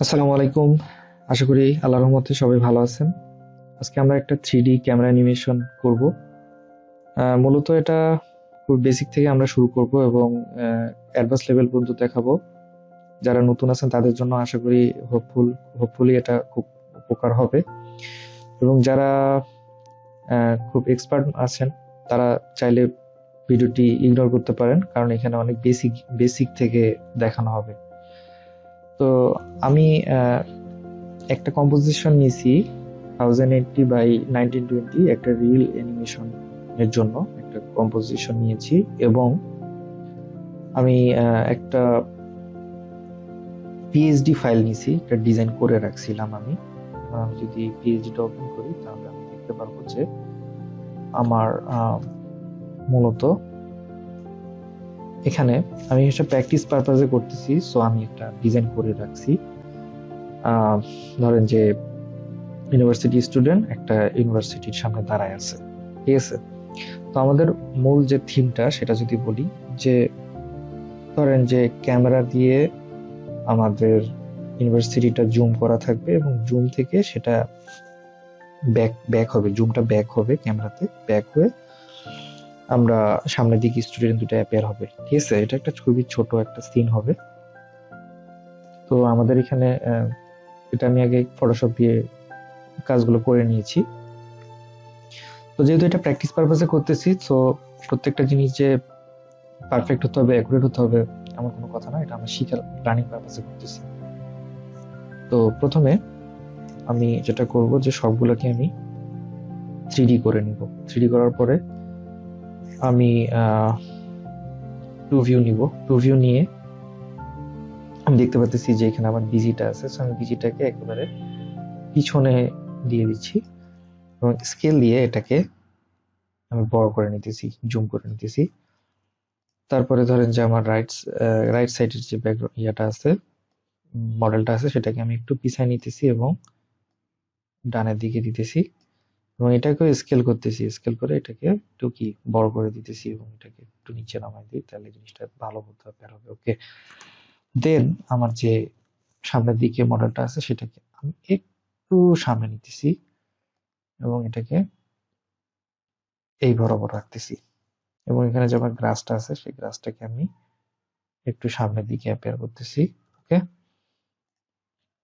আসসালামু আলাইকুম। আশা করি আল্লাহর রহমতে সবাই ভালো আছেন। আজকে আমরা একটা 3D ক্যামেরা অ্যানিমেশন করব। মূলত এটা খুব বেসিক থেকে আমরা শুরু করব এবং অ্যাডভান্স লেভেল পর্যন্ত দেখাবো। যারা নতুন আছেন তাদের জন্য আশা করি হোপফুলি এটা খুব উপকার হবে, এবং যারা খুব এক্সপার্ট আছেন তারা চাইলে ভিডিওটি ইগনোর করতে পারেন, কারণ এখানে অনেক বেসিক থেকে দেখানো হবে। তো আমি একটা কম্পোজিশন নিয়েছি 1080 বাই 1920, একটা রিল অ্যানিমেশন এর জন্য একটা কম্পোজিশন নিয়েছি, এবং আমি একটা পিএইচডি ফাইল নিয়েছি, একটা ডিজাইন করে রাখছিলাম আমি। আমি যদি পিএইচডিটা ওপেন করি তাহলে আমি দেখতে পারবো যে আমার মূলত এখানে আমি একটা প্র্যাকটিস পারপাজে করতেছি, সো আমি একটা ডিজাইন করে রাখছি। ধরেন যে ইউনিভার্সিটি স্টুডেন্ট একটা ইউনিভার্সিটির সামনে দাঁড়ায় আছে, ঠিক আছে। তো আমাদের মূল যে থিমটা সেটা যদি বলি, যে ধরেন যে ক্যামেরা দিয়ে আমাদের ইউনিভার্সিটিটা জুম করা থাকবে, এবং জুম থেকে সেটা ব্যাক হবে, জুমটা ব্যাক হবে, ক্যামেরাতে ব্যাক হয়ে আমরা সামনের দিকে স্টুডেন্ট দুটো অ্যাপিয়ার হবে, ঠিক আছে। এটা একটা খুবই ছোট একটা সিন হবে। তো আমাদের এখানে এটা আমি আগে ফটোশপ দিয়ে কাজগুলো করে নিয়েছি। তো যেহেতু এটা প্র্যাকটিস পারপাসে করতেছি, তো প্রত্যেকটা জিনিস যে পারফেক্ট হতে হবে, অ্যাকুরেট হতে হবে এমন কোনো কথা না, এটা আমরা শিখার লার্নিং পারপাসে করতেছি। তো প্রথমে আমি যেটা করব যে সবগুলোকে আমি 3D করে নিব। 3D করার পরে আমি 2 ভিউ নিব। 2 ভিউ নিয়ে আমি দেখতে পাচ্ছি যে এখানে আমার বিজিটা আছে, সো আমি বিজিটাকে একেবারে পিছনে দিয়ে দিচ্ছি, এবং স্কেল দিয়ে এটাকে আমি বড় করে নিতেছি, জুম করে নিতেছি। তারপরে ধরেন যে আমার রাইট সাইডের যে ব্যাকগ্রাউন্ড ইয়াটা আছে, মডেলটা আছে, সেটাকে আমি একটু পিছায় নিতেছি এবং ডানের দিকে দিতেছি, এবং এটাকে স্কেল করতেছি। স্কেল করে এটাকে একটু বড় করে দিতেছি, এবং এটাকে একটু নিচে নামাই দিই, তাহলে জিনিসটা ভালো হতে হবে। ওকে, দেন আমার যে সামনের দিকে মডেলটা আছে সেটাকে আমি একটু সামনে নিতেছি, এবং এটাকে এই বরাবর রাখতেছি, এবং এখানে যে আমার গ্রাসটা আছে সেই গ্রাসটাকে আমি একটু সামনের দিকে অ্যাপেয়ার করতেছি। ওকে,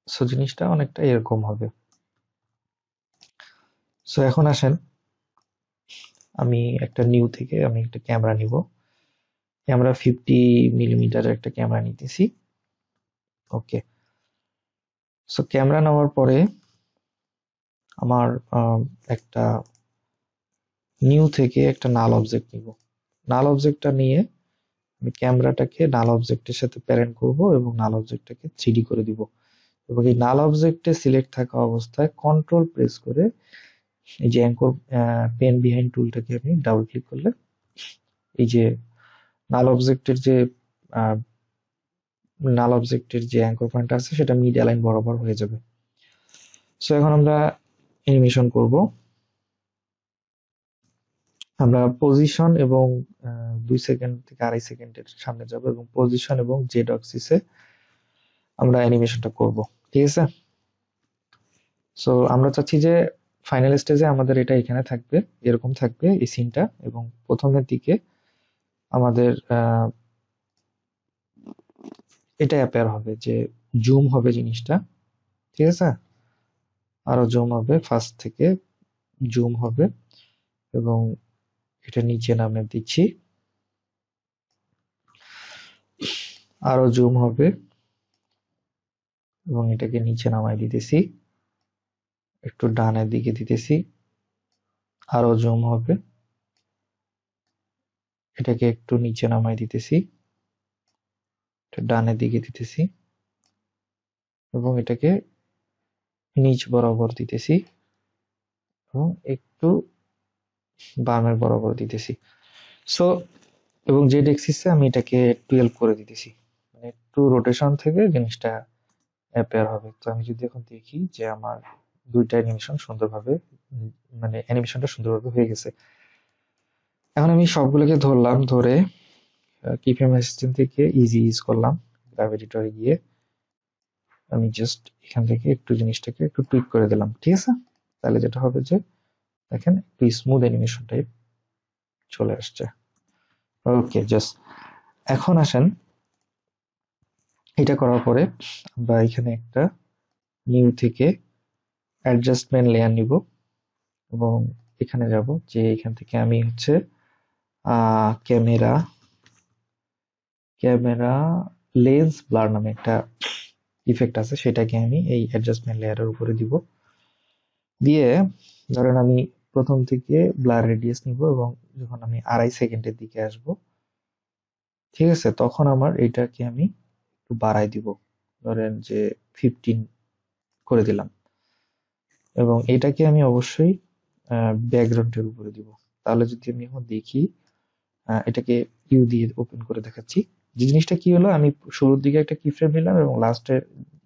সো জিনিসটা অনেকটা এরকম হবে। সো এখন আসেন, আমি একটা নিউ থেকে আমি একটা ক্যামেরা নিব। ক্যামেরা 50 মিলিমিটারের একটা ক্যামেরা নিতেছি। ওকে, সো ক্যামেরা নেওয়ার পরে আমার একটা নিউ থেকে একটা নাল অবজেক্ট নিব। নাল অবজেক্টটা নিয়ে আমি ক্যামেরাটাকে নাল অবজেক্টের সাথে প্যারেন্ট করব, এবং নাল অবজেক্টটাকে 3D করে দিব। এবং এই নাল অবজেক্টে সিলেক্ট থাকা অবস্থায় কন্ট্রোল প্রেস করে এই যে অ্যাঙ্কর পেন বিহাইন্ড টুলটাকে আমি ডাবল ক্লিক করলে এই যে নাল অবজেক্টের যে অ্যাঙ্কর পয়েন্ট আছে সেটা মিড অ্যালাইন বরাবর হয়ে যাবে। সো এখন আমরা অ্যানিমেশন করব। আমরা পজিশন এবং 2 সেকেন্ড থেকে 2.5 সেকেন্ডের সামনে যাব, এবং পজিশন এবং জেড অ্যাক্সিসে আমরা অ্যানিমেশনটা করব, ঠিক আছে। সো আমরা চাচ্ছি যে ফাইনাল স্টেজে আমাদের এটা এখানে থাকবে, এরকম থাকবে এই সিনটা, এবং প্রথমের দিকে আমাদের এটা অ্যাপেয়ার হবে, যে জুম হবে জিনিসটা, ঠিক আছে। আরো জুম হবে, ফার্স্ট থেকে জুম হবে, এবং এটা নিচে নামে দিচ্ছি, আরো জুম হবে, এবং এটাকে নিচে নামাই দিতেছি, একটু ডানের দিকে দিতেছি, আরো জুম হবে, এটাকে একটু নিচে নামাই দিতেছি, ডানের দিকে দিতেছি, এবং এটাকে নিচ বরাবর দিতেছি, এবং একটু বামের বরাবর দিতেছি। সো এবং জেড এক্সিসে আমি এটাকে 12 করে দিতেছি, মানে একটু রোটেশন থেকে জিনিসটা অ্যাপেয়ার হবে। তো আমি যদি এখন দেখি যে আমার দুইটা অ্যানিমেশন সুন্দরভাবে মানে অ্যানিমেশনটা সুন্দরভাবে হয়ে গেছে। এখন আমি সবগুলোকে ধরলাম, ধরে কিফ্রেম অ্যাসিস্ট্যান্ট থেকে ইজি ইউজ করলাম, গ্রাভ এডিটরে গিয়ে আমি জাস্ট এখান থেকে একটু জিনিসটাকে একটু টুইক করে দিলাম, ঠিক আছে? তাহলে যেটা হবে যে দেখেন একটু স্মুথ অ্যানিমেশন টাইপ চলে আসছে। ওকে, জাস্ট এখন আসেন, এটা করার পরে আমরা এখানে একটা নিউ থেকে অ্যাডজাস্টমেন্ট লেয়ার নিব এবং এখানে যাব যে এখান থেকে আমি হচ্ছে ক্যামেরা ক্যামেরা লেন্স ব্লার নামে একটা ইফেক্ট আছে, সেটাকে আমি এই অ্যাডজাস্টমেন্ট লেয়ারের উপরে দিব। দিয়ে ধরেন আমি প্রথম থেকে ব্লার রেডিয়াস নিব এবং যখন আমি 2.5 সেকেন্ডের দিকে আসব, ঠিক আছে, তখন আমার এটাকে আমি একটু বাড়াই দিব, ধরেন যে 15 করে দিলাম এবং এটাকে আমি অবশ্যই ব্যাকগ্রাউন্ডের উপরে দিব। তাহলে যদি আমি এখন দেখি, এটাকে ইউ দিয়ে ওপেন করে দেখাচ্ছি, যে জিনিসটা কি হলো, আমি শুরুর দিকে একটা কি ফ্রেম নিলাম এবং লাস্টে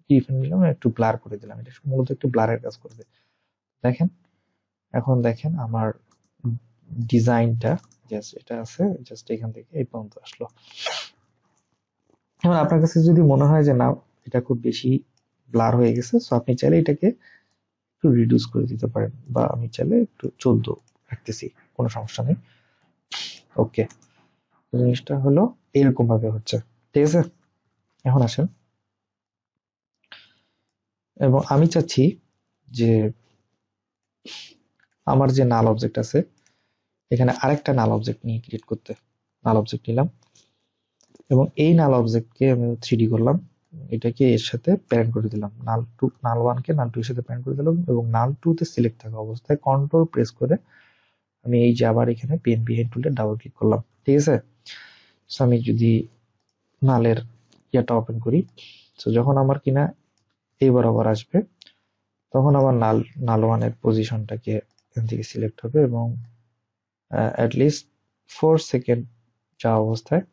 কি ফ্রেম নিলাম, একটু ব্লার করে দিলাম, এটা মূলত একটু ব্লারের কাজ করবে। দেখেন, এখন দেখেন আমার ডিজাইনটা জাস্ট এটা আছে, জাস্ট এখান থেকে এই পর্যন্ত আসলো। এখন আপনার কাছে যদি মনে হয় যে না এটা খুব বেশি ব্লার হয়ে গেছে, সো আপনি চাইলে এটাকে একটু রিডিউস করে দিতে পারেন, বা আমি চাইলে একটু 14 রাখতেছি, কোনো সমস্যা নেই। ওকে, জিনিসটা হলো এরকম ভাবে হচ্ছে, ঠিক আছে? এখন আসেন, এবং আমি চাচ্ছি যে আমার যে নাল অবজেক্ট আছে এখানে আরেকটা নাল অবজেক্ট নিয়ে ক্রিয়েট করতে। নাল অবজেক্ট নিলাম এবং এই নাল অবজেক্টকে আমি 3D করলাম, এটাকে এর সাথে প্যারেন্ট করে দিলাম, নাল 1 কে নাল 2 এর সাথে প্যারেন্ট করে দিলাম এবং নাল 2 তে সিলেক্ট থাকা অবস্থায় কন্ট্রোল প্রেস করে আমি এই যে আবার এখানে পেন বিহাইন্ড টুলে ডাবল ক্লিক করলাম, ঠিক আছে? সো আমি যদি নালের ইয়াটা ওপেন করি, তো যখন আমার কিনা এই বরাবর আসবে, তখন আমার নাল 1 এর পজিশনটাকে এখান থেকে সিলেক্ট হবে এবং অ্যাটলিস্ট 4 সেকেন্ড যাওয়া অবস্থায়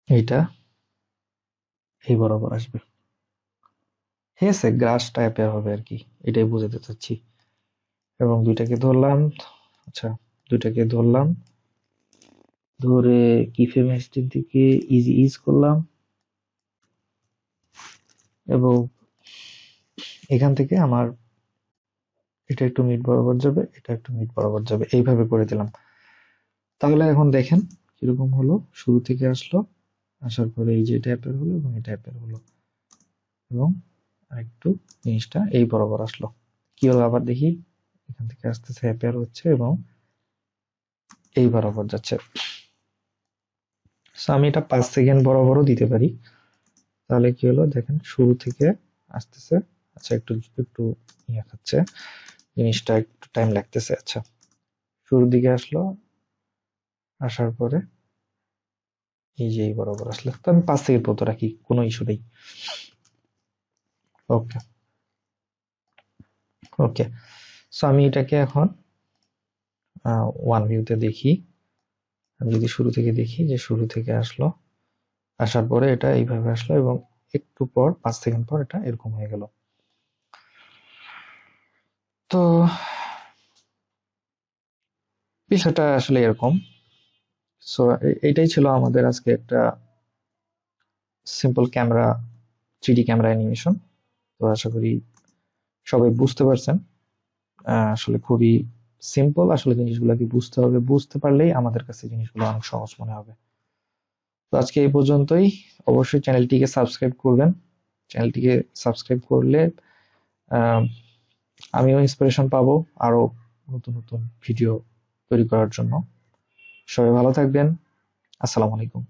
এইটা এই বরাবর আসবে, ঠিক আছে? গ্রাস টাইপের হবে আর কি, এটাই বোঝাতে চাচ্ছি। এবং দুইটাকে ধরলাম, আচ্ছা, দুইটাকে ধরলাম, ধরে কিফ্রেম স্টিম থেকে ইজি ইজ করলাম এবং এখান থেকে আমার এটা একটু মিড বরাবর যাবে, এটা একটু মিড বরাবর যাবে, এইভাবে করে দিলাম। তাহলে এখন দেখেন কিরকম হলো, শুরু থেকে আসলো, আসার পরে এই যে টাইপের হলো এবং এই টাইপের হলো এবং আরেকটু জিনিসটা এই বরাবর আসলো। কি হলো আবার দেখি, এখান থেকে আসতেছে অ্যাপেয়ার হচ্ছে এবং এই বরাবর যাচ্ছে। সো আমি এটা 5 সেকেন্ড বরাবরও দিতে পারি, তাহলে কি হলো দেখেন শুরু থেকে আসতেছে, আচ্ছা একটু একটু ইয়ে খাচ্ছে জিনিসটা, একটু টাইম লাগতেছে। আচ্ছা, শুরুর দিকে আসলো, আসার পরে এই যে এই বরাবর আসলো, তো আমি 5 সেকেন্ড পর্যন্ত রাখি, কোনো ইস্যু নেই। ওকে, ওকে, সো আমি এটাকে এখন ওয়ান ভিউতে দেখি, আমি যদি শুরু থেকে দেখি, যে শুরু থেকে আসলো, আসার পরে এটা এইভাবে আসলো এবং একটু পর 5 সেকেন্ড পর এটা এরকম হয়ে গেল। তো বিষয়টা আসলে এরকম। সো এটাই ছিল আমাদের আজকে একটা simple camera 3D camera animation. তো আশা করি সবাই বুঝতে পারছেন। আসলে খুবই সিম্পল, আসলে জিনিসগুলোকে বুঝতে হবে, বুঝতে পারলেই আমাদের কাছে জিনিসগুলো অনেক সহজ মনে হবে। তো আজকে এই পর্যন্তই। অবশ্যই চ্যানেলটিকে সাবস্ক্রাইব করবেন। চ্যানেলটিকে সাবস্ক্রাইব করলে আহ, আমিও ইন্সপিরেশন পাবো আরো নতুন নতুন ভিডিও তৈরি করার জন্য। সবাই ভালো থাকবেন। আসসালামু আলাইকুম।